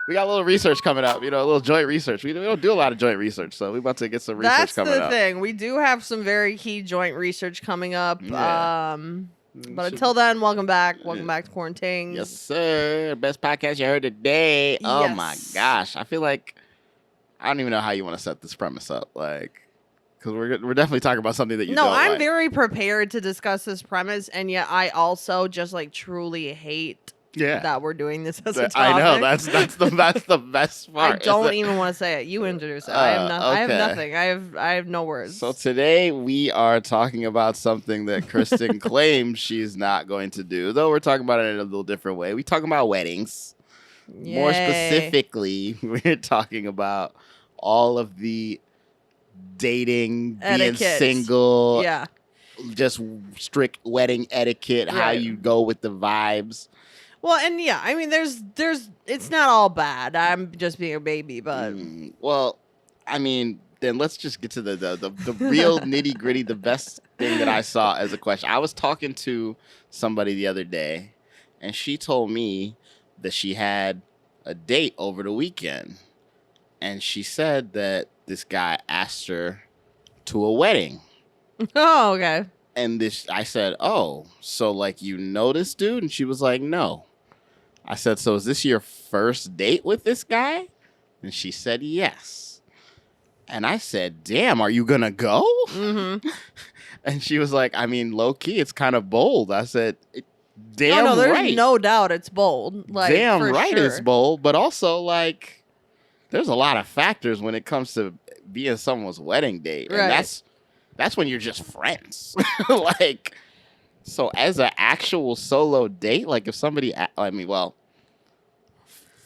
We got a little research coming up, a little joint research. We don't do a lot of joint research, so we're about to get some research coming up. That's the thing. We do have some very key joint research coming up. Yeah. But until then, welcome back. Welcome back to Quarantings. Yes, sir. Best podcast you heard today. Oh, my gosh. I feel like I don't even know how you want to set this premise up. Like, because we're definitely talking about something that you don't I'm like. very prepared to discuss this premise, and yet I also just, truly hate that we're doing this as a topic. I know. That's the best part. I don't even want to say it. You introduce it. I have nothing. I have no words. So today we are talking about something that Kristen claims she's not going to do, though we're talking about it in a little different way. We're talking about weddings. Yay. More specifically, we're talking about all of the dating, etiquette. Being single, just strict wedding etiquette, how you go with the vibes. Well, and I mean, there's, it's not all bad. I'm just being a baby, but well, I mean, then let's just get to the real nitty gritty. The best thing that I saw as a question. I was talking to somebody the other day, and she told me that she had a date over the weekend, and she said that this guy asked her to a wedding. Oh, okay. And I said, oh, so you know this dude? And she was like, no. I said, so is this your first date with this guy? And she said, yes. And I said, damn, are you going to go? Mm-hmm. And she was like, I mean, low key, it's kind of bold. I said, damn no, there's right. no doubt it's bold. Damn right sure. It's bold. But also, there's a lot of factors when it comes to being someone's wedding date. And that's when you're just friends. So as an actual solo date, if somebody,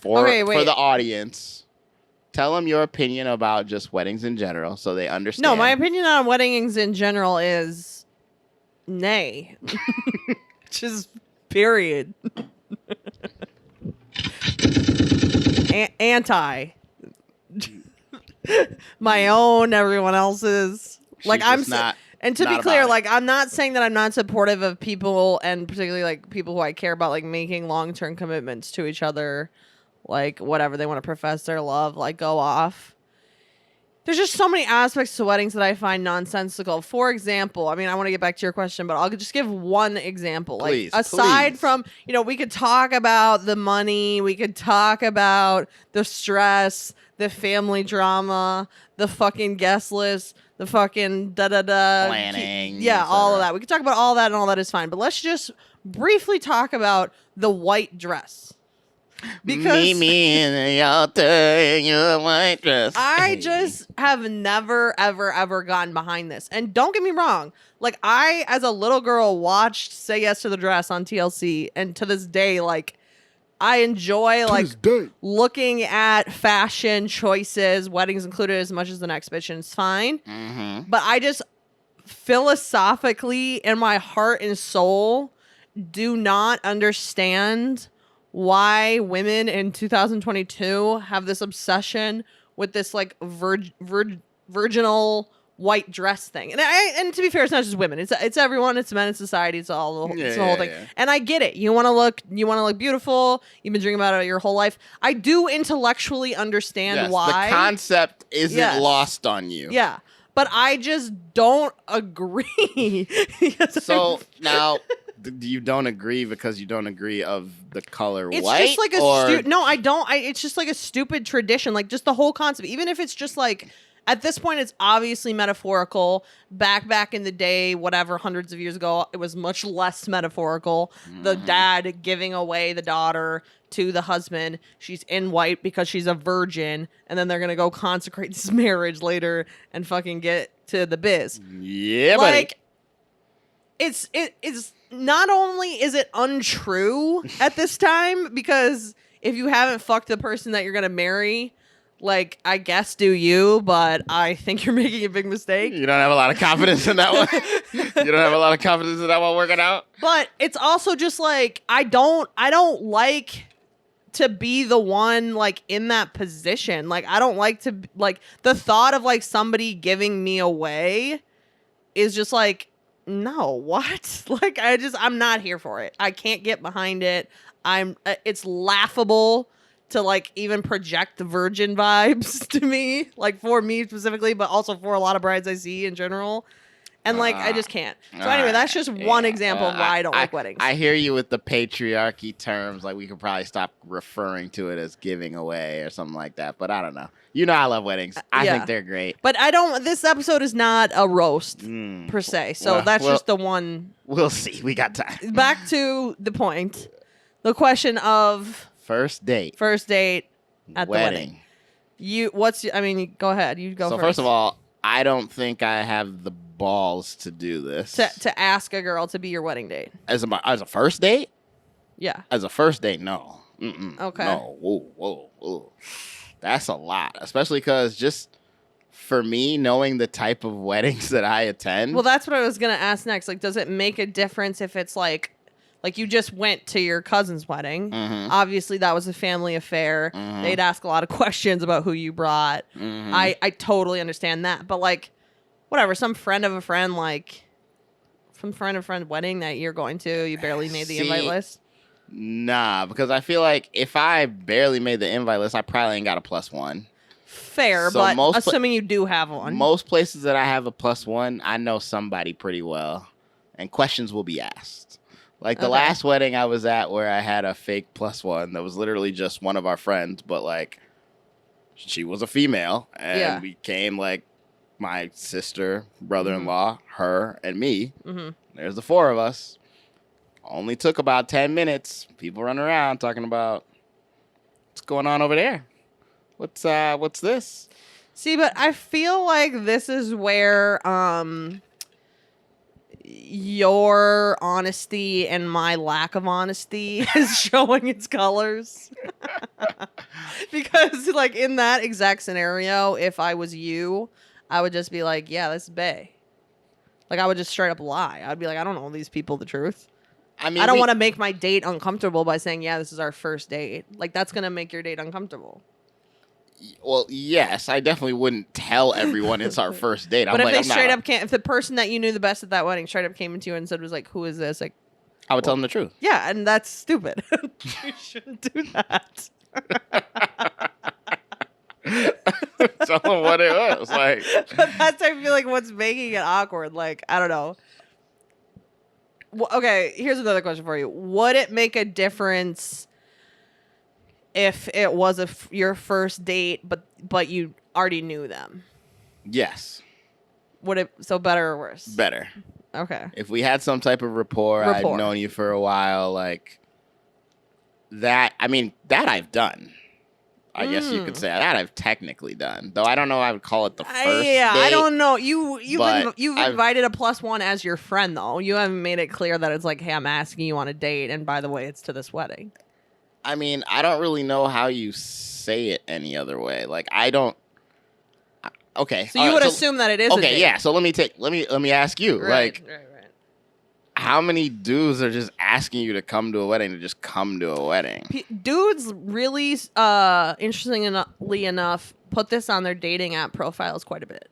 for the audience, tell them your opinion about just weddings in general so they understand. No, my opinion on weddings in general is nay. Just period. Anti. My own, everyone else's. I'm not. And to be clear, I'm not saying that I'm not supportive of people, and particularly people who I care about, making long-term commitments to each other, whatever they want to profess their love, go off. There's just so many aspects to weddings that I find nonsensical. For example, I want to get back to your question, but I'll just give one example. Please, aside from, we could talk about the money, we could talk about the stress, the family drama, the fucking guest list, the fucking da-da-da. Planning. Yeah, all of that. We could talk about all that, and all that is fine. But let's just briefly talk about the white dress. Because me in the altar in your white dress. I just have never, ever, ever gotten behind this. And don't get me wrong. I, as a little girl, watched Say Yes to the Dress on TLC. And to this day, I enjoy looking at fashion choices, weddings included, as much as the next bitch, and it's fine. Mm-hmm. But I just philosophically, in my heart and soul, do not understand why women in 2022 have this obsession with this virginal white dress thing. And to be fair, it's not just women. It's everyone. It's men. It's society. It's all the whole thing. Yeah. And I get it. You want to look beautiful. You've been dreaming about it your whole life. I do intellectually understand why. The concept isn't lost on you. Yeah. But I just don't agree. So now, you don't agree because you don't agree of the color it's white? It's just no, I don't. It's just a stupid tradition. Just the whole concept. Even if it's just at this point, it's obviously metaphorical. Back in the day, whatever, hundreds of years ago, it was much less metaphorical. Mm-hmm. The dad giving away the daughter to the husband. She's in white because she's a virgin, and then they're gonna go consecrate this marriage later and fucking get to the biz. Yeah, buddy. It's not only is it untrue at this time, because if you haven't fucked the person that you're gonna marry, I guess do you, but I think you're making a big mistake. You don't have a lot of confidence in that one. You don't have a lot of confidence in that one working out. But it's also just I don't like to be the one in that position. I don't like to the thought of somebody giving me away is just no, what? I'm not here for it. I can't get behind it. It's laughable to like even project the virgin vibes to me, like for me specifically, but also for a lot of brides I see in general. And like I just can't. So anyway, that's just one example of why I don't like weddings. I hear you with the patriarchy terms. Like we could probably stop referring to it as giving away or something like that. But I don't know. You know I love weddings. I think they're great. But I don't. This episode is not a roast per se. So that's just the one. We'll see. We got time. Back to the point. The question of first date. First date at the wedding. Go ahead. You go first. So first of all, I don't think I have the balls to do this. To ask a girl to be your wedding date. As a first date? Yeah. As a first date, no. Okay. No. Whoa. That's a lot. Especially because just for me, knowing the type of weddings that I attend. Well, that's what I was going to ask next. Like, does it make a difference if it's like you just went to your cousin's wedding? Mm-hmm. Obviously, that was a family affair. Mm-hmm. They'd ask a lot of questions about who you brought. Mm-hmm. I totally understand that. But like, whatever, some friend of a friend, like from friend of a friend wedding that you're going to, you barely made the invite list? Nah, because I feel like if I barely made the invite list, I probably ain't got a +1. Fair, so but assuming you do have one. Most places that I have a +1, I know somebody pretty well, and questions will be asked. Like the last wedding I was at where I had a fake +1 that was literally just one of our friends, but like she was a female, and we came like my sister, brother-in-law, her, and me. Mm-hmm. There's the 4 of us. Only took about 10 minutes. People running around talking about what's going on over there. What's this? See, but I feel like this is where your honesty and my lack of honesty is showing its colors. Because like in that exact scenario, if I was you, I would just be like, yeah, this is bae. Like I would just straight up lie. I'd be like, I don't know these people the truth. I mean, I don't want to make my date uncomfortable by saying, yeah, this is our first date. Like, that's going to make your date uncomfortable. Well, yes, I definitely wouldn't tell everyone it's our first date. But if the person that you knew the best at that wedding straight up came into you and said, was like, who is this? Like, I would tell them the truth. Yeah, and that's stupid. You shouldn't do that. Tell them what it was. Like, but that's, I feel like, what's making it awkward. Like, I don't know. Well, okay, here's another question for you. Would it make a difference if it was your first date, but you already knew them? Yes. Would it, so better or worse? Better. Okay. If we had some type of rapport, I've known you for a while, like that. I mean, that I've done. I guess you could say that I've technically done, though I don't know. I would call it the first date. I don't know. You've invited a +1 as your friend, though. You haven't made it clear that it's like, hey, I'm asking you on a date, and by the way, it's to this wedding. I mean, I don't really know how you say it any other way. Like, I don't. Okay. So you would assume that it is. Okay, a date. Yeah. So let me ask you, right. How many dudes are just asking you to come to a wedding to just come to a wedding? Dudes really, interestingly enough, put this on their dating app profiles quite a bit.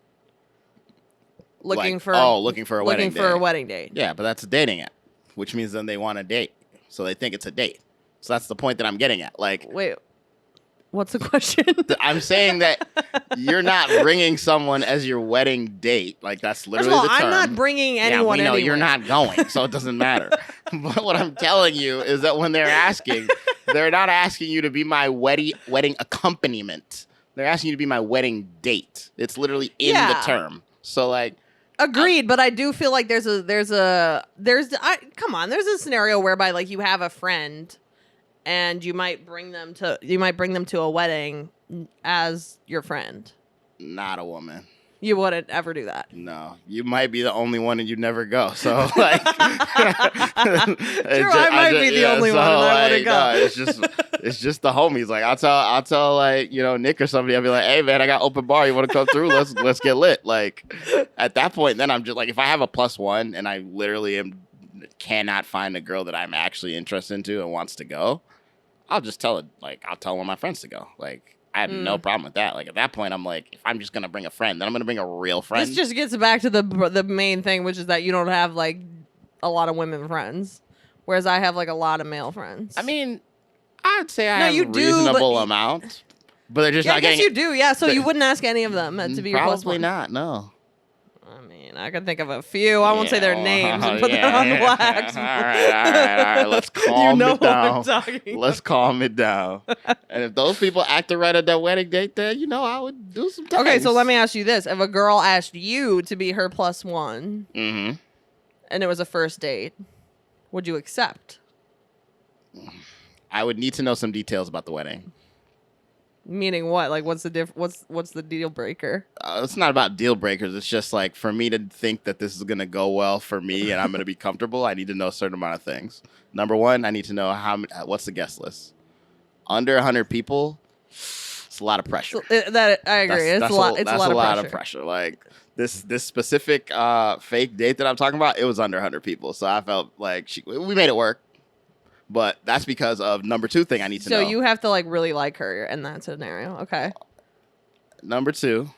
Looking for a wedding date. Yeah, but that's a dating app, which means then they want a date, so they think it's a date. So that's the point that I'm getting at. Like, wait. What's the question? I'm saying that you're not bringing someone as your wedding date. Like, that's literally the term. I'm not bringing anyone. Yeah, we know you're not going, so it doesn't matter. But what I'm telling you is that when they're asking, they're not asking you to be my wedding accompaniment. They're asking you to be my wedding date. It's literally in the term. So, like, agreed, but I do feel like there's a scenario whereby like you have a friend and you might bring them to a wedding as your friend. Not a woman. You wouldn't ever do that. No, you might be the only one and you'd never go. So like, true, I might be the only one and I wouldn't go. No, it's just the homies. Like I'll tell like, you know, Nick or somebody. I'll be like, hey man, I got open bar. You want to come through? Let's get lit. Like at that point, then I'm just like, if I have a +1 and I literally cannot find a girl that I'm actually interested into and wants to go, I'll just tell it. Like I'll tell one of my friends to go. Like. I have no problem with that. Like, at that point, I'm like, if I'm just going to bring a friend, then I'm going to bring a real friend. This just gets back to the main thing, which is that you don't have, like, a lot of women friends, whereas I have, like, a lot of male friends. I mean, I'd say I No, have you a do, reasonable but- amount, but they're just Yeah, I not guess getting. you do. Yeah, so the- you wouldn't ask any of them to be your plus Probably one. not. No. I mean, I can think of a few. I won't say their names and put that on yeah. wax. All right. Let's calm you know it down. what I'm talking Let's calm it down. And if those people acted right at that wedding date, then I would do some things. Okay, so let me ask you this: if a girl asked you to be her plus one, Mm-hmm. and it was a first date, would you accept? I would need to know some details about the wedding. Meaning what? Like, what's the what's the deal breaker? It's not about deal breakers. It's just like for me to think that this is gonna go well for me and I'm gonna be comfortable. I need to know a certain amount of things. Number one, I need to know what's the guest list. Under 100 people, it's a lot of pressure. That I agree. It's a lot. It's That's a lot of pressure. Like this specific fake date that I'm talking about, it was under 100 people, so I felt like we made it work. But that's because of number two thing I need to know. So you have to like really like her in that scenario. Okay. Number two,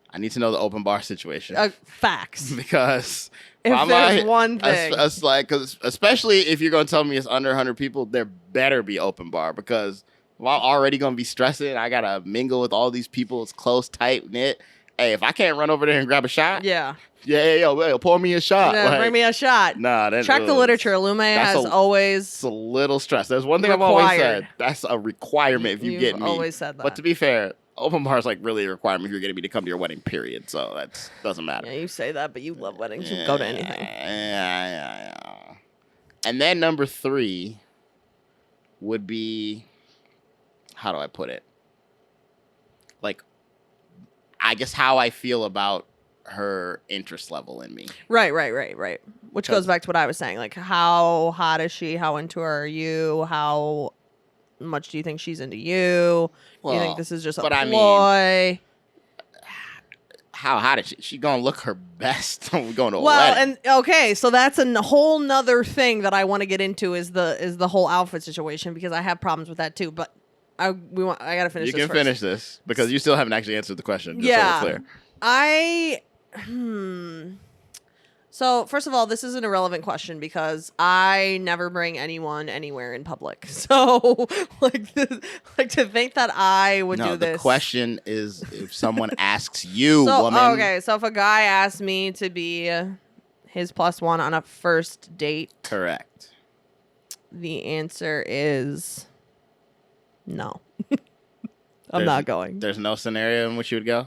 I need to know the open bar situation. Facts. Because if there's one thing. cause especially if you're going to tell me it's under 100 people, there better be open bar. Because if I'm already going to be stressing, I got to mingle with all these people. It's close, tight knit. Hey, if I can't run over there and grab a shot. Yeah. Yo, pour me a shot. Yeah, bring me a shot. Nah, Check the literature. Lume has always. It's a little stress. There's one thing I've always said. That's a requirement if you get me. You've always said that. But to be fair, open bar is like really a requirement if you're getting me to come to your wedding, period. So that doesn't matter. Yeah, you say that, but you love weddings. You go to anything. Yeah. And then number three would be, how do I put it? Like, I guess how I feel about her interest level in me. Right. Which goes back to what I was saying. Like, how hot is she? How into her are you? How much do you think she's into you? Do you think this is just a ploy? I mean, how hot is she? She gonna look her best when we going to a wedding. And okay, so that's a whole nother thing that I want to get into is the whole outfit situation because I have problems with that too. But I gotta finish. You this can first. finish this because you still haven't actually answered the question. Just so we're clear. So first of all, this is an irrelevant question because I never bring anyone anywhere in public. So like to think that I would do this. The question is if someone asks you, so, woman. Okay, so if a guy asks me to be his plus one on a first date, correct. The answer is no. I'm not going. There's no scenario in which you would go?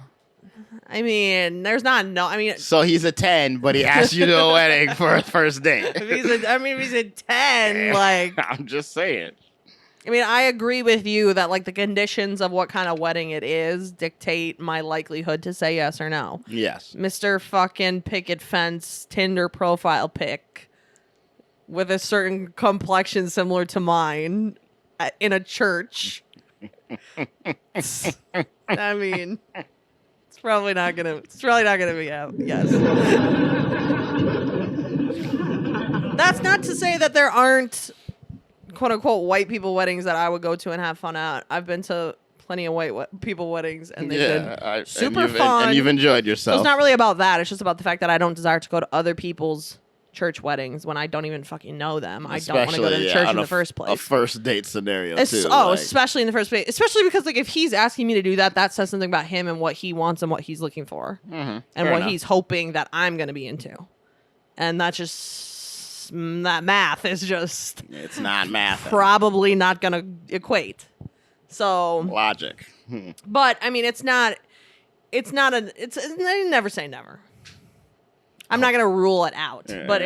I mean, there's not no. I mean, so he's a 10, but he asked you to a wedding for a first date. if he's a 10, like I'm just saying. I mean, I agree with you that like the conditions of what kind of wedding it is dictate my likelihood to say yes or no. Yes. Mr. fucking picket fence Tinder profile pic with a certain complexion similar to mine in a church. I mean, it's probably not gonna be a yes. That's not to say that there aren't quote unquote white people weddings that I would go to and have fun at. I've been to plenty of white people weddings and they've been super fun. And you've enjoyed yourself. So it's not really about that. It's just about the fact that I don't desire to go to other people's church weddings when I don't even fucking know them. I don't want to go to the church in the first place. A first date scenario too. Especially in the first place. Especially because like if he's asking me to do that, that says something about him and what he wants and what he's looking for. Mm-hmm. And what he's hoping that I'm going to be into. And that's just that math is just it's not math. Probably not going to equate. So logic. But I mean it's never say never. I'm not going to rule it out, but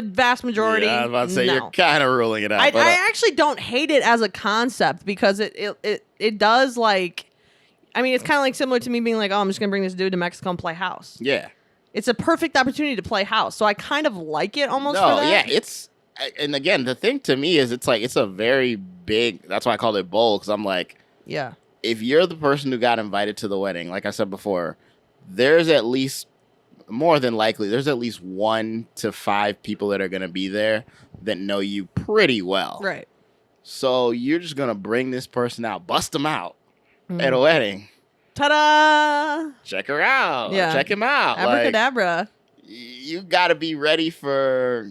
vast majority. Yeah, I was about to say you're kind of ruling it out. I actually don't hate it as a concept because it does like, I mean, it's kind of like similar to me being like, oh, I'm just going to bring this dude to Mexico and play house. Yeah. It's a perfect opportunity to play house. So I kind of like it almost for that. Yeah, and again, the thing to me is it's like, it's a very big, that's why I called it bold, because I'm like, yeah, if you're the person who got invited to the wedding, like I said before, there's at least, more than likely, there's at least 1 to 5 people that are going to be there that know you pretty well. Right. So you're just going to bring this person out, bust them out at a wedding. Ta-da! Check her out. Yeah. Check him out. Abracadabra. Like, you got to be ready for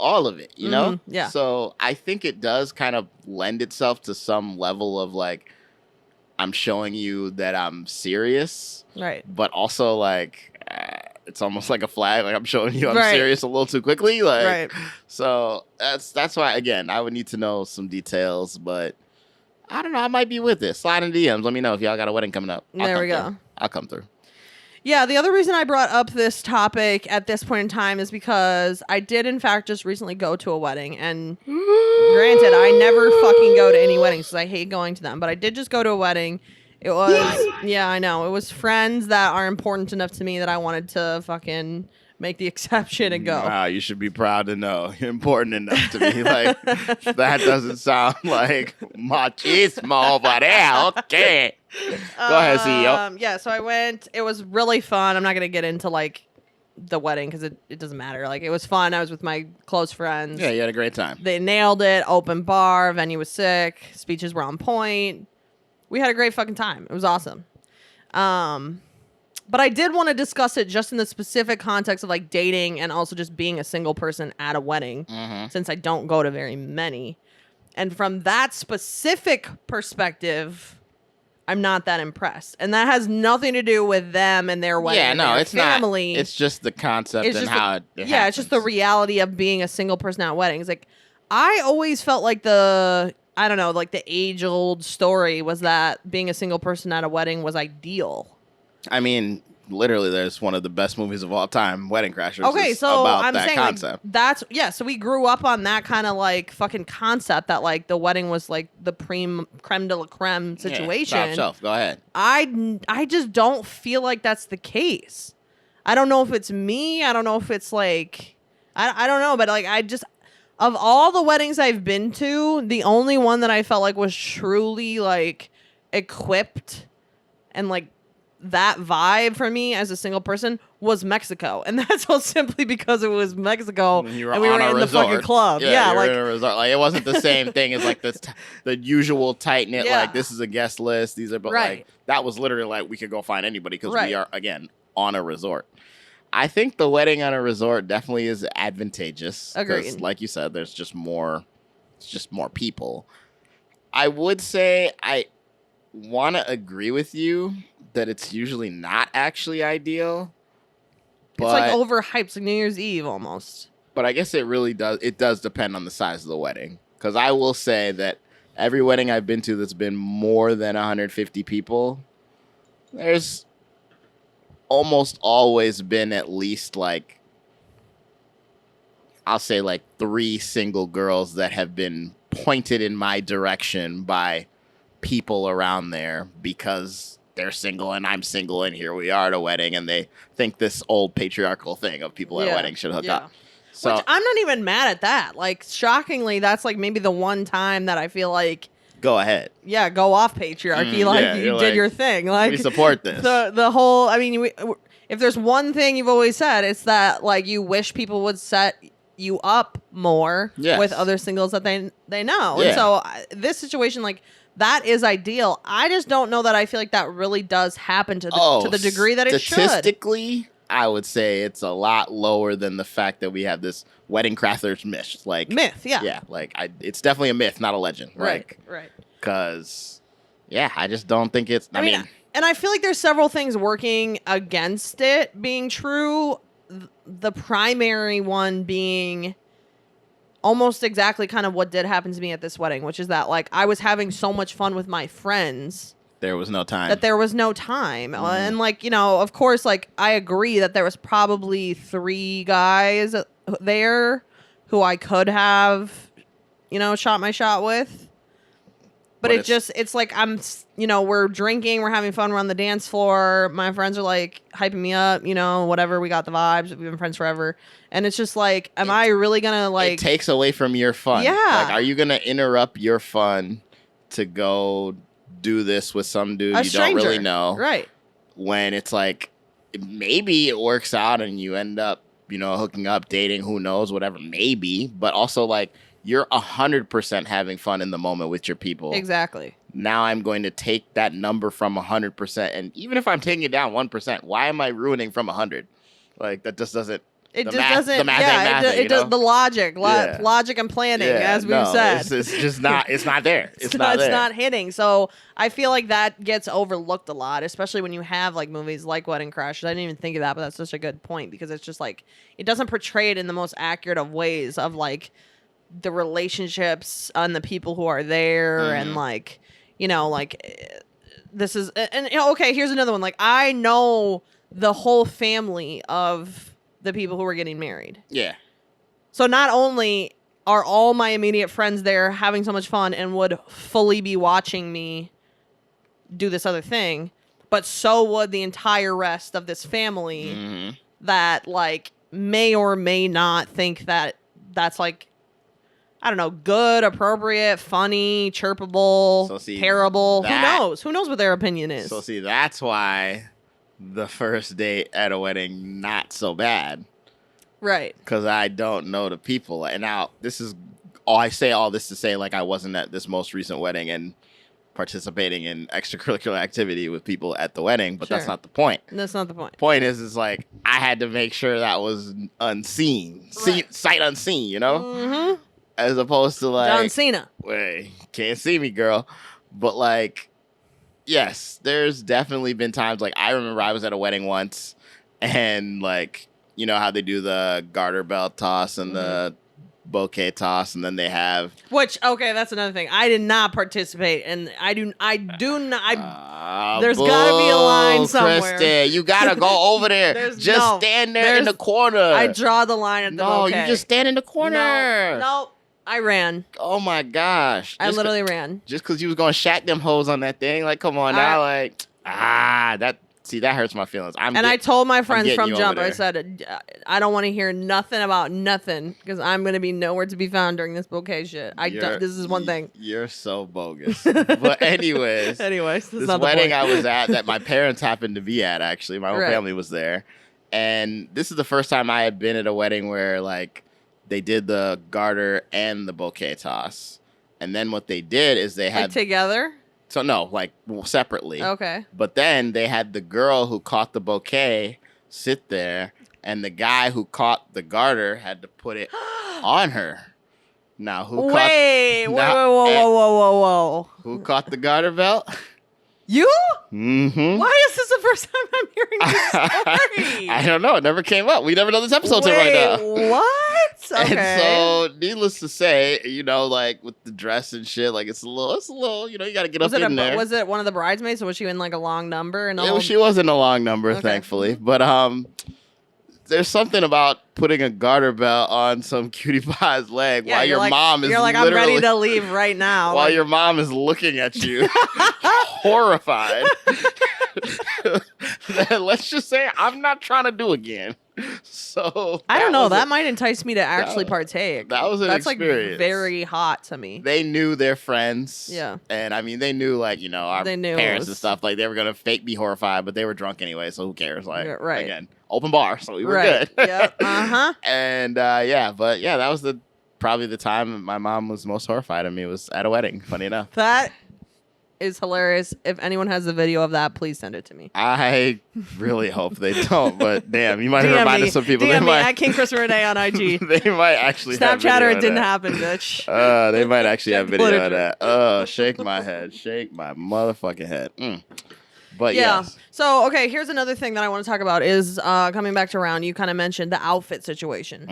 all of it, you know? Yeah. So I think it does kind of lend itself to some level of like, I'm showing you that I'm serious, Right. but also like, it's almost like a flag. Like I'm showing you I'm Right. serious a little too quickly. Like, Right. so that's why, again, I would need to know some details, but I don't know. I might be with this. Slide in DMs. Let me know if y'all got a wedding coming up. There we go. I'll come through. Yeah, the other reason I brought up this topic at this point in time is because I did, in fact, just recently go to a wedding. And granted, I never fucking go to any weddings because I hate going to them. But I did just go to a wedding. It was, yeah, I know. It was friends that are important enough to me that I wanted to fucking make the exception and go. Wow, you should be proud to know. You're important enough to me. Like, that doesn't sound like machismo, but yeah, okay. Go ahead, CEO. Yeah, so I went. It was really fun. I'm not going to get into, like, the wedding because it doesn't matter. Like, it was fun. I was with my close friends. Yeah, you had a great time. They nailed it. Open bar. Venue was sick. Speeches were on point. We had a great fucking time. It was awesome. But I did want to discuss it just in the specific context of like dating and also just being a single person at a wedding, since I don't go to very many. And from that specific perspective, I'm not that impressed. And that has nothing to do with them and their wedding. Yeah, no, their it's family. not. It's just the concept and how it happens. Yeah, it's just the reality of being a single person at weddings. Like, I always felt like the age-old story was that being a single person at a wedding was ideal. I mean, literally, there's one of the best movies of all time, Wedding Crashers. Okay, so about I'm that saying concept. Like, so we grew up on that kind of like fucking concept that like the wedding was like the creme de la creme situation. Yeah, top shelf. Go ahead. I just don't feel like that's the case. I don't know if it's me. I don't know if it's like I don't know, but like of all the weddings I've been to, the only one that I felt like was truly like equipped and like that vibe for me as a single person was Mexico. And that's all simply because it was Mexico and we were in the fucking club. Yeah, like like in a resort. Like it wasn't the same thing as like this the usual tight knit Yeah. like this is a guest list. These are but Right. like that was literally like we could go find anybody because Right. we are again on a resort. I think the wedding on a resort definitely is advantageous. 'Cause, Agreed. like you said, there's just more it's just more people. I would say I want to agree with you that it's usually not actually ideal. it's like overhyped. It's like New Year's Eve almost. But I guess it really does. It does depend on the size of the wedding. Because I will say that every wedding I've been to that's been more than 150 people, there's almost always been at least like, I'll say like 3 single girls that have been pointed in my direction by people around there because they're single and I'm single and here we are at a wedding and they think this old patriarchal thing of people at weddings should hook up. So Which I'm not even mad at that. Like, shockingly, that's like maybe the one time that I feel like, go ahead. yeah, go off patriarchy. Like, yeah, you you're did like, your thing. Like, we support this. The whole, I mean, if there's one thing you've always said, it's that like you wish people would set you up more Yes. with other singles that they know. Yeah. And so this situation, like, that is ideal. I just don't know that I feel like that really does happen to the degree that it should. Statistically, I would say it's a lot lower than the fact that we have this wedding crashers myth. Like Myth, yeah. Yeah, like it's definitely a myth, not a legend. Right. Because, yeah, I just don't think it's. I mean, and I feel like there's several things working against it being true. The primary one being almost exactly kind of what did happen to me at this wedding, which is that like I was having so much fun with my friends there was no time. that there was no time. And like, you know, of course, like I agree that there was probably 3 guys there who I could have, you know, shot my shot with. But it's like we're drinking, we're having fun, we're on the dance floor. My friends are like hyping me up, you know, whatever. We got the vibes. We've been friends forever. And it's just like, am I really going to like. It takes away from your fun. Yeah. Like, are you going to interrupt your fun to go do this with some dude you don't really know? Right. When it's like, maybe it works out and you end up, you know, hooking up, dating, who knows, whatever, maybe. But also, like, you're 100% having fun in the moment with your people. Exactly. Now I'm going to take that number from 100%. And even if I'm taking it down 1%, why am I ruining from 100? Like, that just doesn't. It The just math- doesn't. the math ain't Yeah, mathing, you know? the logic, Yeah. logic and planning, as we've no, said. it's just not. It's not there. It's not there. It's not hitting. So I feel like that gets overlooked a lot, especially when you have like movies like Wedding Crashers. I didn't even think of that, but that's such a good point because it's just like it doesn't portray it in the most accurate of ways of like the relationships and the people who are there and like this is and okay, here's another one. Like I know the whole family of the people who are getting married. Yeah. So not only are all my immediate friends there having so much fun and would fully be watching me do this other thing, but so would the entire rest of this family that like may or may not think that that's like, I don't know, good, appropriate, funny, chirpable, So see, terrible. Who that- knows? Who knows what their opinion is? So see, that's why the first date at a wedding not so bad, Right. because I don't know the people. And now this is all I say. All this to say, like I wasn't at this most recent wedding and participating in extracurricular activity with people at the wedding, but that's Sure. not the point. That's not the point. Point is like I had to make sure that was unseen, Right. sight unseen, you know, Mm-hmm. as opposed to like John Cena. Wait, can't see me, girl. But like, yes, there's definitely been times like I remember I was at a wedding once, and like you know how they do the garter belt toss and the bouquet toss, and then they have Which, okay, that's another thing. I did not participate, and I do not. There's gotta be a line somewhere. Kristen, you gotta go over there. There's- Just no, stand there in there's- the corner. I draw the line at the no, bouquet. you just stand in the corner. No, I ran. Oh my gosh. I literally ran. Just because you was going to shack them hoes on that thing. Like, come on now. Like, that hurts my feelings. I told my friends getting from you jump, over I there. said, I don't want to hear nothing about nothing because I'm going to be nowhere to be found during this bouquet shit. This is one thing. You're so bogus. But anyways, Anyways, this not the wedding point. I was at that my parents happened to be at, actually. My whole Right. family was there. And this is the first time I had been at a wedding where, like, they did the garter and the bouquet toss. And then what they did is they Like had... together? So, no, like, separately. Okay. But then they had the girl who caught the bouquet sit there, and the guy who caught the garter had to put it on her. Now, who Wait, Now- whoa. who caught the garter belt? You? Mm-hmm. Why is this the first time I'm hearing this story? I don't know. It never came up. We never know this episode till right now. What? Okay. And so, needless to say, you know, like with the dress and shit, like it's a little, you know, you got to get was up it in there. was it one of the bridesmaids, or was she in like a long number and all? She wasn't a long number, Okay. thankfully. But there's something about putting a garter belt on some cutie pie's leg while your mom is you're like, I'm ready to leave right now. while Like, your mom is looking at you, horrified. Let's just say I'm not trying to do again. So I don't know. was That it. might entice me to actually partake. that was an That's experience. like very hot to me. They knew their friends. Yeah. And I mean, they knew, like, you know, our They knew it parents and was- stuff. Like, they were going to fake be horrified, but they were drunk anyway, so who cares? Like, Yeah, right. again, open bar, so we were Right. good. Yep. Uh-huh. And, that was probably the time my mom was most horrified of me was at a wedding, funny enough. That is hilarious. If anyone has a video of that, please send it to me. I really hope they don't, but damn, you might have DM reminded me. some people. DM They me might, at King Christopher Day on IG. they might actually have Snapchat or video it of didn't that. happen, bitch. They might actually have Check video of literature. that. Oh, shake my head. Shake my motherfucking head. But Yeah. yes. So, okay, here's another thing that I want to talk about is coming back to round. You kind of mentioned the outfit situation.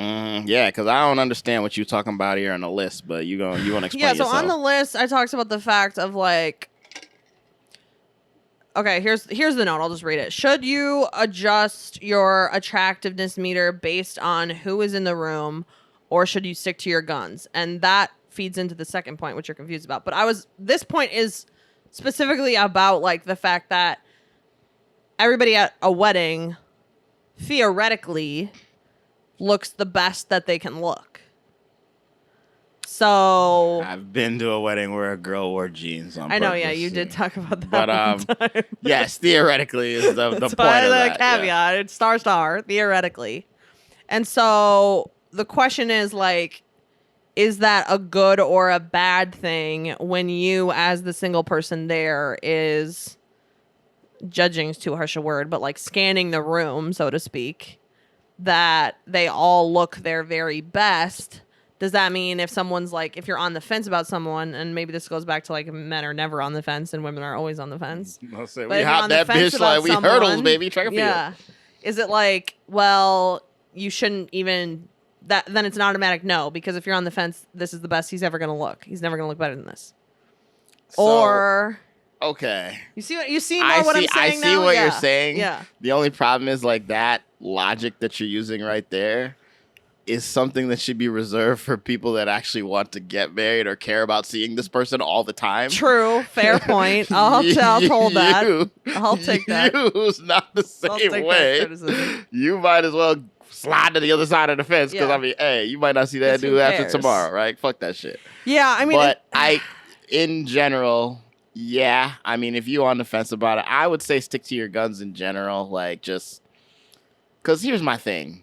Yeah, because I don't understand what you're talking about here on the list, but you want to explain Yeah, so yourself. on the list, I talked about the fact of like, okay, here's the note. I'll just read it. Should you adjust your attractiveness meter based on who is in the room, or should you stick to your guns? And that feeds into the second point, which you're confused about. But this point is specifically about like the fact that everybody at a wedding theoretically looks the best that they can look. So I've been to a wedding where a girl wore jeans on I know, purpose, yeah, you did and- talk about that. But, one time. Yes, theoretically is the That's point why of the that. yeah. caveat. It's star, theoretically. And so the question is like, is that a good or a bad thing when you, as the single person there, judging is too harsh a word, but like scanning the room, so to speak, that they all look their very best. Does that mean if someone's like, if you're on the fence about someone, and maybe this goes back to like men are never on the fence and women are always on the fence. I'll say, But we if you're hop on the that fence bitch about like we someone, hurdles, baby. Track and field. Yeah. Is it like, well, you shouldn't even, that then it's an automatic no, because if you're on the fence, this is the best he's ever going to look. He's never going to look better than this. So, Or okay. you see more what I'm saying I see now? what Yeah. you're saying. Yeah. The only problem is like that logic that you're using right there is something that should be reserved for people that actually want to get married or care about seeing this person all the time. True. Fair point. I'll hold that. I'll take that. You's not the I'll take same that way. criticism. You might as well slide to the other side of the fence because Yeah. I mean, hey, you might not see that 'Cause who dude after cares? tomorrow, right? Fuck that shit. Yeah, I mean, But in general, yeah. I mean, if you're on the fence about it, I would say stick to your guns in general. Like, just because here's my thing: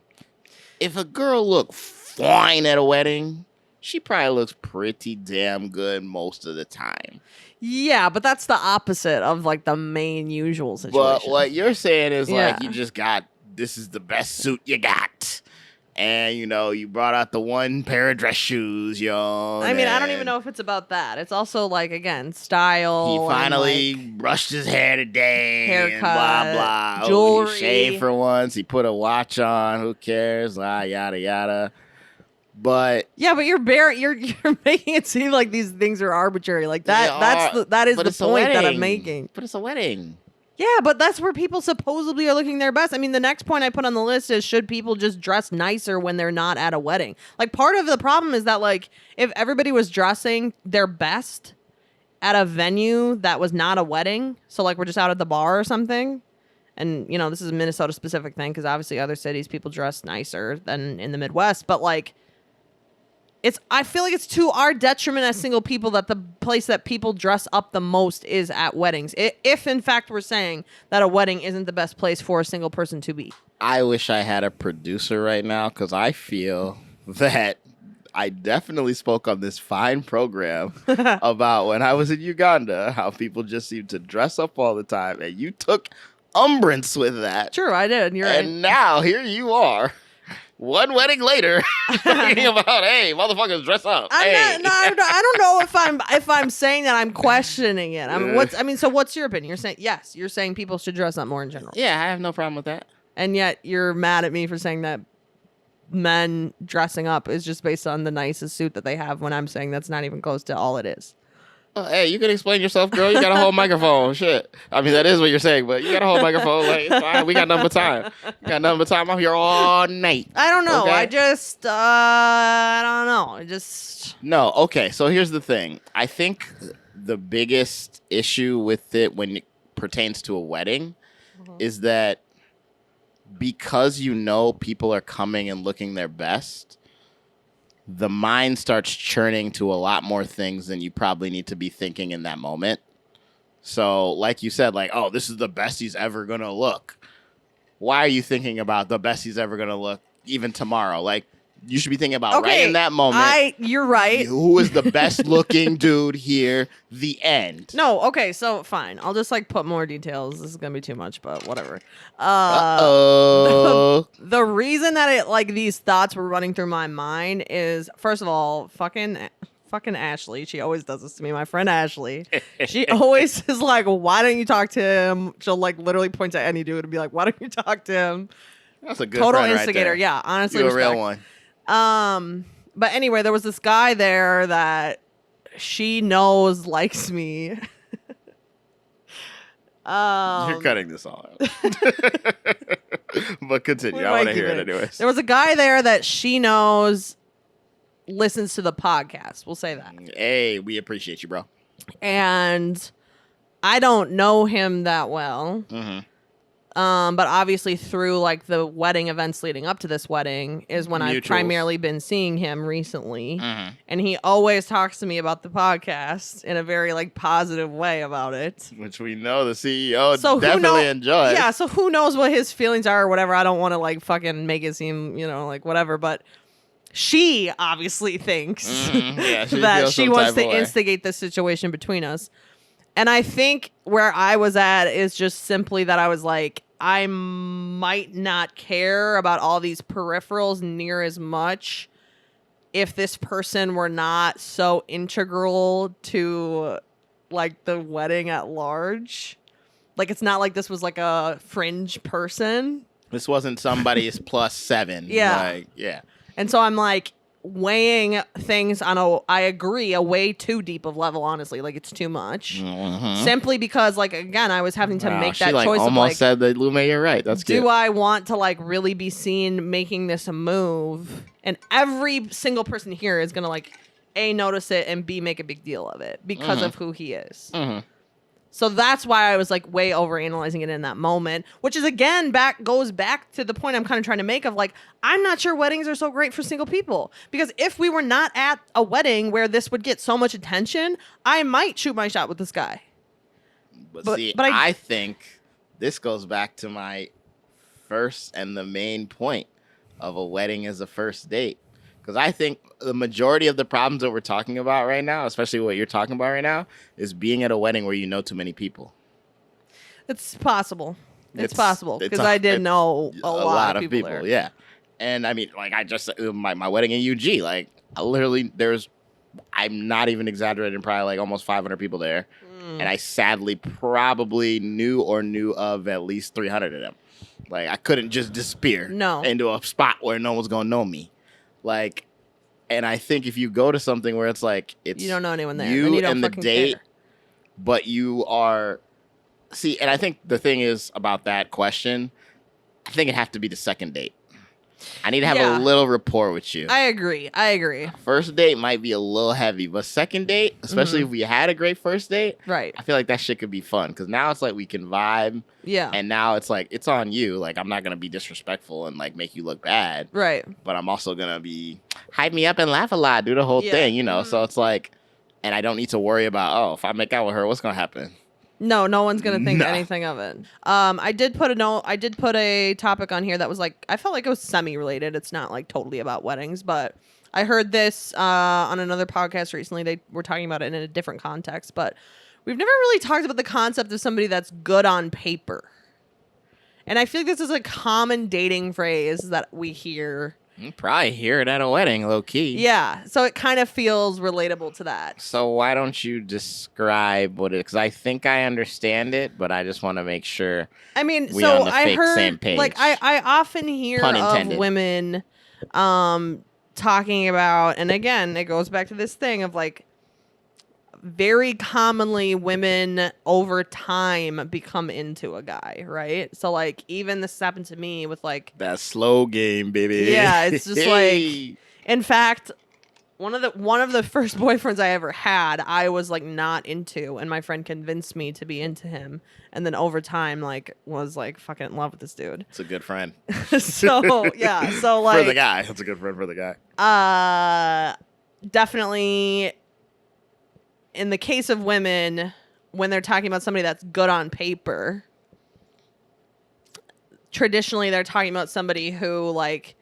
if a girl look fine at a wedding, she probably looks pretty damn good most of the time. yeah, but that's the opposite of like the main usual situation. But what you're saying is like Yeah. you just got this is the best suit you got. And, you know, you brought out the one pair of dress shoes, yo. I mean, I don't even know if it's about that. It's also like, again, style. He and, finally like, brushed his hair today. Haircut, and blah, blah. jewelry. Oh, he shaved for once. He put a watch on. Who cares? Yada, yada. But yeah, but you're making it seem like these things are arbitrary. Like that. That is but the it's a point that I'm wedding. making. But it's a wedding. Yeah, but that's where people supposedly are looking their best. I mean, the next point I put on the list is should people just dress nicer when they're not at a wedding? Like, part of the problem is that, like, if everybody was dressing their best at a venue that was not a wedding, so, like, we're just out at the bar or something, and, you know, this is a Minnesota specific thing because obviously other cities people dress nicer than in the Midwest, but, like, I feel like it's to our detriment as single people that the place that people dress up the most is at weddings. If in fact we're saying that a wedding isn't the best place for a single person to be. I wish I had a producer right now because I feel that I definitely spoke on this fine program about when I was in Uganda, how people just seem to dress up all the time. And you took umbrance with that. True, I did. You're right. And now here you are. One wedding later, talking about, hey, motherfuckers, dress up. Hey. I don't know if I'm saying that. I'm questioning it. So what's your opinion? You're saying yes. You're saying people should dress up more in general. Yeah, I have no problem with that. And yet you're mad at me for saying that men dressing up is just based on the nicest suit that they have when I'm saying that's not even close to all it is. Oh, hey, you can explain yourself, girl. You got a whole microphone. Shit. I mean, that is what you're saying, but you got a whole microphone. Like, it's fine. We got nothing but time. I'm here all night. I don't know. Okay? I don't know. No, okay. So here's the thing. I think the biggest issue with it when it pertains to a wedding is that because you know people are coming and looking their best, the mind starts churning to a lot more things than you probably need to be thinking in that moment. So, like you said, like, oh, this is the best he's ever going to look. Why are you thinking about the best he's ever going to look even tomorrow? Like, you should be thinking about right in that moment. You're right. Who is the best looking dude here? The end. No, okay, so fine. I'll just like put more details. This is gonna be too much, but whatever. The reason that it like these thoughts were running through my mind is, first of all, fucking Ashley. She always does this to me. My friend Ashley. She always is like, "Why don't you talk to him?" She'll like literally point to any dude and be like, "Why don't you talk to him?" That's a good total friend instigator. right there. Yeah, honestly, You're a respect. real one. But anyway, there was this guy there that she knows likes me. You're cutting this all out. But continue. I might want to keep hear it it. anyways. There was a guy there that she knows listens to the podcast. We'll say that. Hey, we appreciate you, bro. And I don't know him that well. Mm-hmm. But obviously through like the wedding events leading up to this wedding is when I've Mutuals. primarily been seeing him recently. Mm-hmm. And he always talks to me about the podcast in a very like positive way about it. Which we know the CEO So definitely enjoys. Yeah, so who knows what his feelings are or whatever. I don't want to like fucking make it seem, like whatever, but she obviously thinks Yeah, she that feels she some wants type to of way. instigate this situation between us. And I think where I was at is just simply that I was like, I might not care about all these peripherals near as much if this person were not so integral to like the wedding at large. Like, it's not like this was like a fringe person. This wasn't somebody's plus 7. Yeah. Like, yeah. And so I'm like weighing things on I agree, a way too deep of level, honestly. Like, it's too much. Mm-hmm. Simply because, like, again, I was having to make that she, like, choice almost of, like, said that, Lume, you're right. That's good. Do I want to, like, really be seen making this a move? And every single person here is going to, like, A, notice it, and B, make a big deal of it because of who he is. Mm-hmm. So that's why I was like way overanalyzing it in that moment, which is again goes back to the point I'm kind of trying to make of like, I'm not sure weddings are so great for single people, because if we were not at a wedding where this would get so much attention, I might shoot my shot with this guy. But see, I think this goes back to my first and the main point of a wedding as a first date. Because I think the majority of the problems that we're talking about right now, especially what you're talking about right now, is being at a wedding where you know too many people. It's possible. It's possible. Because I did know a lot of people there. Yeah. And I mean, like, I just, my wedding in UG, like, literally, I'm not even exaggerating, probably like almost 500 people there. And I sadly probably knew of at least 300 of them. Like, I couldn't just disappear into a spot where no one's going to know me. Like, and I think if you go to something where it's like, it's you don't know anyone there, you you don't and the date, care. But you are, and I think the thing is about that question, I think it has to be the second date. I need to have a little rapport with you. I agree. First date might be a little heavy, but second date, especially if we had a great first date, right? I feel like that shit could be fun because now it's like we can vibe. Yeah. And now it's like, it's on you. Like, I'm not going to be disrespectful and like make you look bad. Right. But I'm also going to be hype me up and laugh a lot, do the whole thing, you know? So it's like, and I don't need to worry about, if I make out with her, what's going to happen? No one's gonna think anything of it. I did put a topic on here that was like, I felt like it was semi-related. It's not like totally about weddings, but I heard this on another podcast recently. They were talking about it in a different context, but we've never really talked about the concept of somebody that's good on paper. And I feel like this is a common dating phrase that we hear. You probably hear it at a wedding, low key. Yeah, so it kind of feels relatable to that. So why don't you describe what it? Because I think I understand it, but I just want to make sure. I mean, we so on the I heard same page. like I often hear of women talking about, and again, it goes back to this thing of like, very commonly women over time become into a guy, right? So like, even this happened to me with like that slow game, baby. Yeah, it's just like, in fact, one of the first boyfriends I ever had, I was like not into, and my friend convinced me to be into him, and then over time like was like fucking in love with this dude. It's a good friend. So yeah, so like for the guy, it's a good friend for the guy. Definitely. In the case of women, when they're talking about somebody that's good on paper, traditionally they're talking about somebody who like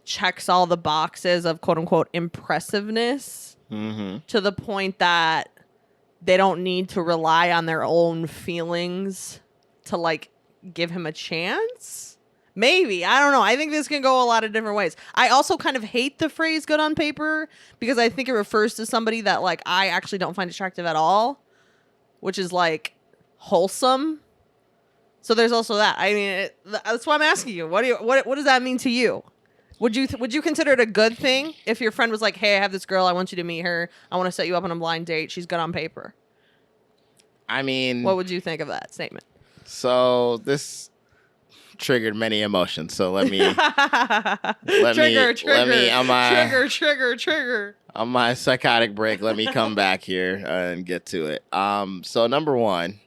checks all the boxes of quote unquote impressiveness to the point that they don't need to rely on their own feelings to like give him a chance. Maybe. I don't know. I think this can go a lot of different ways. I also kind of hate the phrase good on paper because I think it refers to somebody that like I actually don't find attractive at all, which is like wholesome. So there's also that. I mean, that's why I'm asking you. What does that mean to you? Would you consider it a good thing if your friend was like, "Hey, I have this girl. I want you to meet her. I want to set you up on a blind date. She's good on paper." I mean, what would you think of that statement? So this triggered many emotions. So let me trigger. On my psychotic break, let me come back here and get to it. So number one,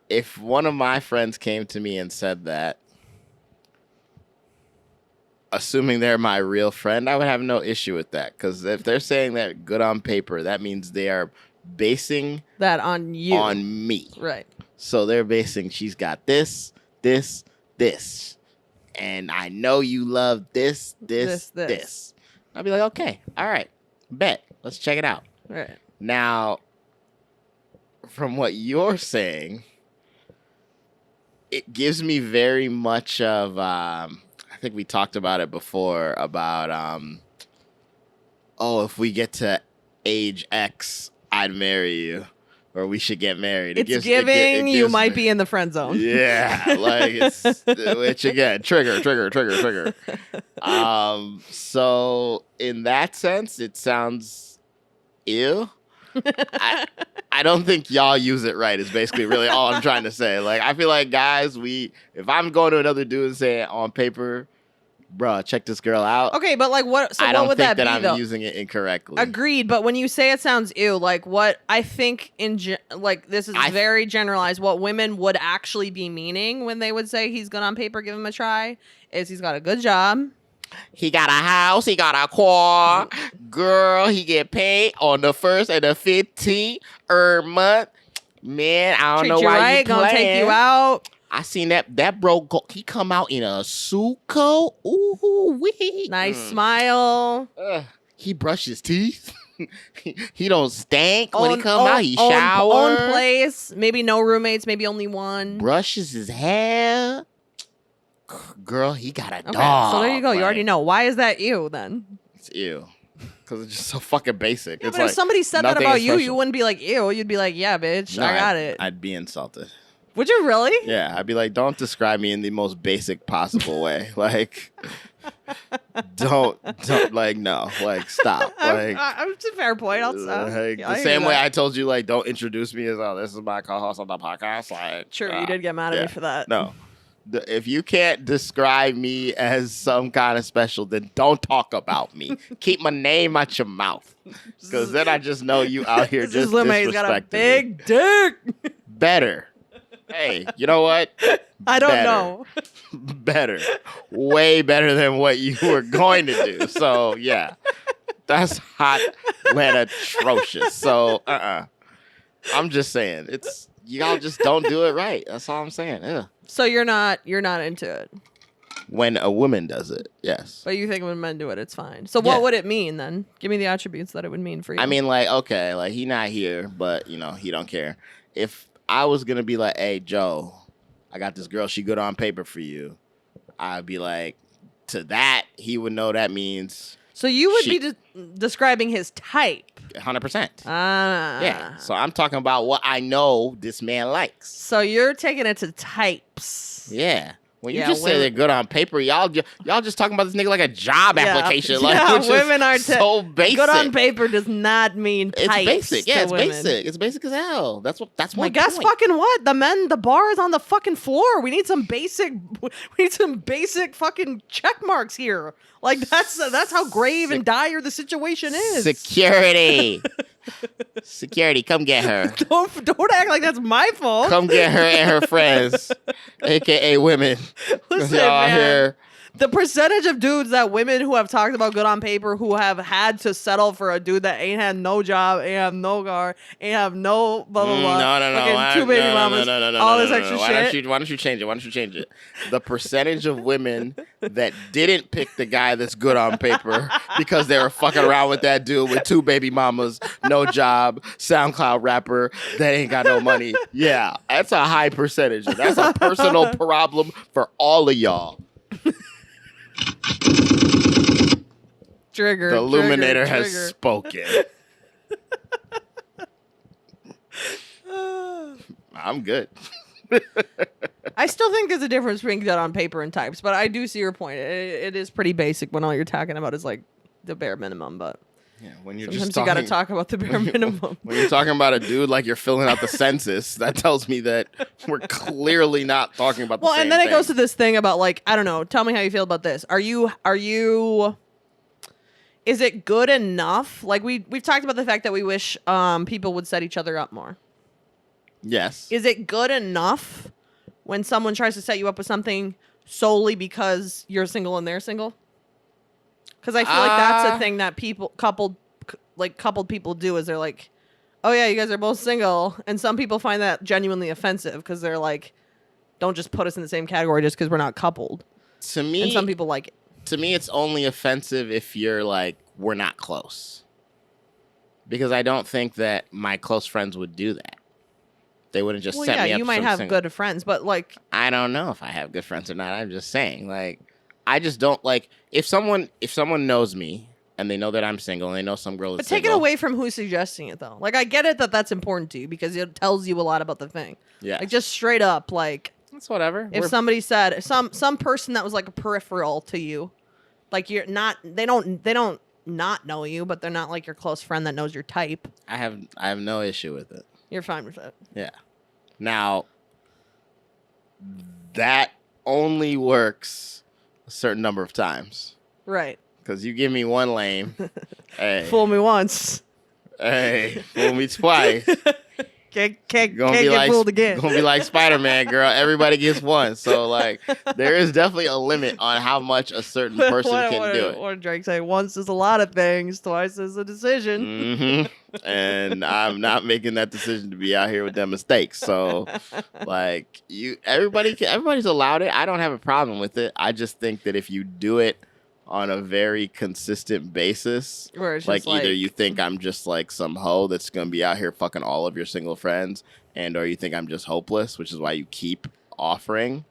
if one of my friends came to me and said that, assuming they're my real friend, I would have no issue with that. Because if they're saying that good on paper, that means they are basing that on you, on me. Right. So they're basing, she's got this, and I know you love this. I'll be like, okay, all right, bet, let's check it out. Right. Now, from what you're saying, it gives me very much of I think we talked about it before about if we get to age X, I'd marry you, or we should get married. It's giving you might be in the friend zone. Yeah, like it's which again, trigger. So in that sense, it sounds ew. I don't think y'all use it right. Is basically really all I'm trying to say. Like I feel like guys, if I'm going to another dude and saying on paper, bruh, check this girl out. Okay, but like what? So I what don't would think that be I'm though? using it incorrectly. Agreed, but when you say it sounds ew, like what I think like this is very generalized. What women would actually be meaning when they would say he's good on paper, give him a try, is he's got a good job. He got a house, he got a car. Girl, he get paid on the 1st and the 15th month. Man, I don't Treat know you why right, you gonna playing. take you out. I seen that bro he come out in a suit coat. Ooh wee. Nice smile. He brush his teeth. he don't stank when he come out. He shower. Own place. Maybe no roommates. Maybe only one. Brushes his hair. Girl, he got a dog. Okay, so there you go. Like, You already know. Why is that ew then? It's ew. Because it's just so fucking basic. Yeah, it's but like if somebody said that nothing about is you, special. you wouldn't be like ew. You'd be like, yeah, bitch, No, I got it. I'd be insulted. Would you really? Yeah, I'd be like, don't describe me in the most basic possible way. Like, don't like, no, like, stop. Like, It's a fair point. I'll like, yeah, I the hear same way that. I told you, like, don't introduce me as, oh, this is my co-host on the podcast. Like, True, you did get mad at me for that. No. If you can't describe me as some kind of special, then don't talk about me. Keep my name out your mouth. Because then I just know you out here just Lume, disrespecting he's got a me. big dick. Better. Hey, you know what? I don't Better. know. Better. Way better than what you were going to do. So, yeah. That's hot and atrocious. So, I'm just saying. Y'all just don't do it right. That's all I'm saying. Ugh. So you're not into it. When a woman does it, yes. But you think when men do it, it's fine. So what would it mean then? Give me the attributes that it would mean for you. I mean, like, okay, like he not here, but he don't care. If I was gonna be like, hey, Joe, I got this girl, she good on paper for you, I'd be like, to that, he would know that means. So you would be describing his type. 100%. Ah. Yeah. So I'm talking about what I know this man likes. So you're taking it to types. Yeah. When you Yeah, just say women- they're good on paper, y'all just talking about this nigga like a job application. Like, Yeah, which women are so basic. Good on paper does not mean It's types. basic. Yeah, to it's women. basic. It's basic as hell. That's my Well, guess point. fucking what? The bar is on the fucking floor. We need some basic fucking check marks here. Like that's how grave and dire the situation is. Security. Security, come get her. Don't act like that's my fault. Come get her and her friends, aka women. Listen, Y'all out man. here. The percentage of dudes that women who have talked about good on paper who have had to settle for a dude that ain't had no job, ain't have no car, ain't have no blah blah blah. No. fucking two baby mamas, all this extra shit. Why don't you change it? Why don't you change it? The percentage of women that didn't pick the guy that's good on paper because they were fucking around with that dude with two baby mamas, no job, SoundCloud rapper that ain't got no money. Yeah, that's a high percentage. That's a personal problem for all of y'all. Trigger. The Illuminator has trigger. spoken. I'm good. I still think there's a difference between good on paper and types, but I do see your point. It is pretty basic when all you're talking about is like the bare minimum, but Yeah, when you're sometimes just you got to talking, talk about the bare minimum. when you're talking about a dude like you're filling out the census, that tells me that we're clearly not talking about the Well, same and then it thing. goes to this thing about like, I don't know, tell me how you feel about this. Are you is it good enough? Like we've talked about the fact that we wish people would set each other up more. Yes. Is it good enough when someone tries to set you up with something solely because you're single and they're single? Because I feel like that's a thing that coupled people do is they're like, oh yeah, you guys are both single, and some people find that genuinely offensive because they're like, don't just put us in the same category just because we're not coupled. To me, And some people like it. To me, it's only offensive if you're like, we're not close. Because I don't think that my close friends would do that. They wouldn't just Well, set yeah, me up. you might from have single. good friends, but like, I don't know if I have good friends or not. I'm just saying, like, I just don't like if someone knows me and they know that I'm single and they know some girl is but take it single. away from who's suggesting it though. Like, I get it that that's important to you because it tells you a lot about the thing. Yeah, Like, just straight up, like, it's whatever. if somebody said some person that was like a peripheral to you, like you're not, they don't not know you, but they're not like your close friend that knows your type. I have no issue with it. You're fine with it. Yeah. Now, that only works a certain number of times. Right. Because you give me one lame, hey, Fool me once. hey, fool me twice. Can't Gonna get be like fooled again. Gonna be like Spider-Man, girl. Everybody gets one. So like, there is definitely a limit on how much a certain person can do it. What did Drake say? Once is a lot of things, twice is a decision. And I'm not making that decision to be out here with them mistakes. So like, everybody's allowed it. I don't have a problem with it. I just think that if you do it on a very consistent basis, Where it's like just either you think I'm just like some hoe that's gonna be out here fucking all of your single friends, and or you think I'm just hopeless, which is why you keep offering,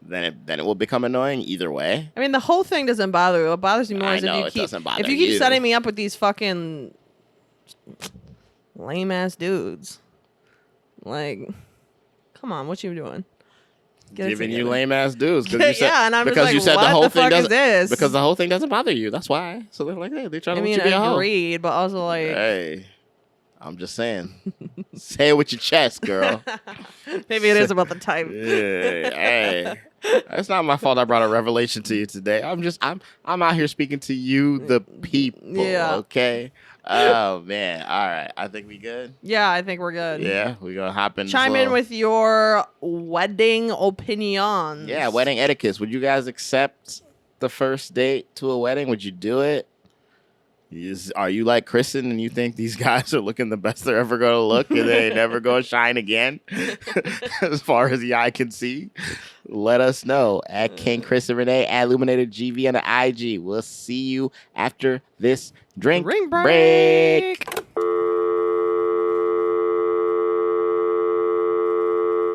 then it will become annoying either way. I mean, the whole thing doesn't bother me. What bothers me more I is know, if it doesn't bother if you keep you. setting me up with these fucking lame ass dudes. Like, come on, what you doing? Get it Giving you together. lame ass dudes because you said, Yeah, and I'm just because like, you said what the whole the thing fuck is doesn't this? because the whole thing doesn't bother you. That's why. So they're like, hey, they trying to I let mean, you be a hoe. agreed, but also like, Hey, I'm just saying. Say it with your chest, girl. maybe it is about the type. Yeah, hey. It's not my fault I brought a revelation to you today. I'm out here speaking to you, the people. Yeah. Okay. Oh man. All right. I think we good. Yeah, I think we're good. Yeah, we gonna hop in. Chime in with your wedding opinions. Yeah, wedding etiquette. Would you guys accept the first date to a wedding? Would you do it? Are you like Kristen and you think these guys are looking the best they're ever going to look and they ain't never going to shine again as far as the eye can see? Let us know at King Chris and Renee at Illuminated GV on the IG. We'll see you after this drink break.